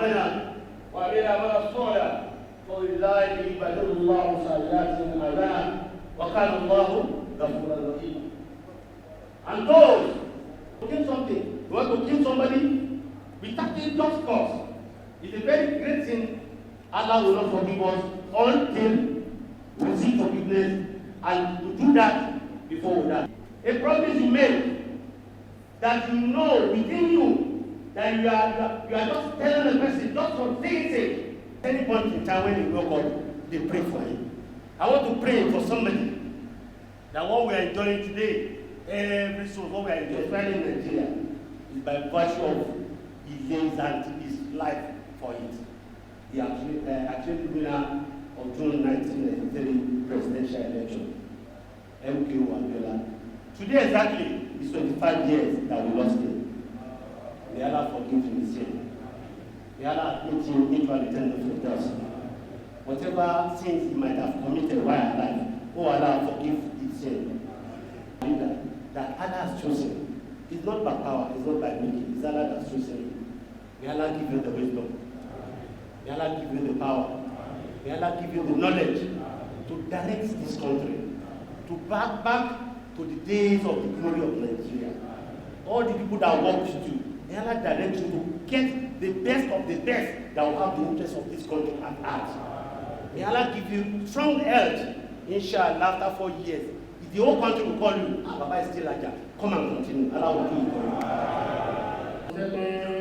آمنا وعمل عملا صالحا فأولئك يبدل الله سيئاتهم حسنات وكان الله غفورا رحيما. And those who kill something, you want to kill somebody, without a just cause, it's a very great thing. Allah will not forgive us until we seek forgiveness, and to do that before we die. A promise you made that you know within you that you are just telling the person just for saying sake. Any point in time when you wake up, they pray for him. I want to pray for somebody that what we are enjoying today, every soul, what we are enjoying in Nigeria, is by virtue of his days and his life for it. The actual winner of June 1993 presidential election, MK Abiola. Today exactly is 25 years that we lost him. May Allah forgive him his sin. May Allah admit him into an eternal firdaus. Whatever sins he might have committed while alive, oh Allah forgive his sin. That Allah has chosen. It's not by power, it's not by making, it's Allah that has chosen him. May Allah give you the wisdom. May Allah give you the power. May Allah give you the knowledge to direct this country, to back to the days of the glory of Nigeria. All the people that work with you, may Allah direct you to get the best of the best that will have the interest of this country at heart. May Allah give you strong health, inshallah, after 4 years. If the whole country will call you, Baba is still like that. Come and continue. Allah will do it for you.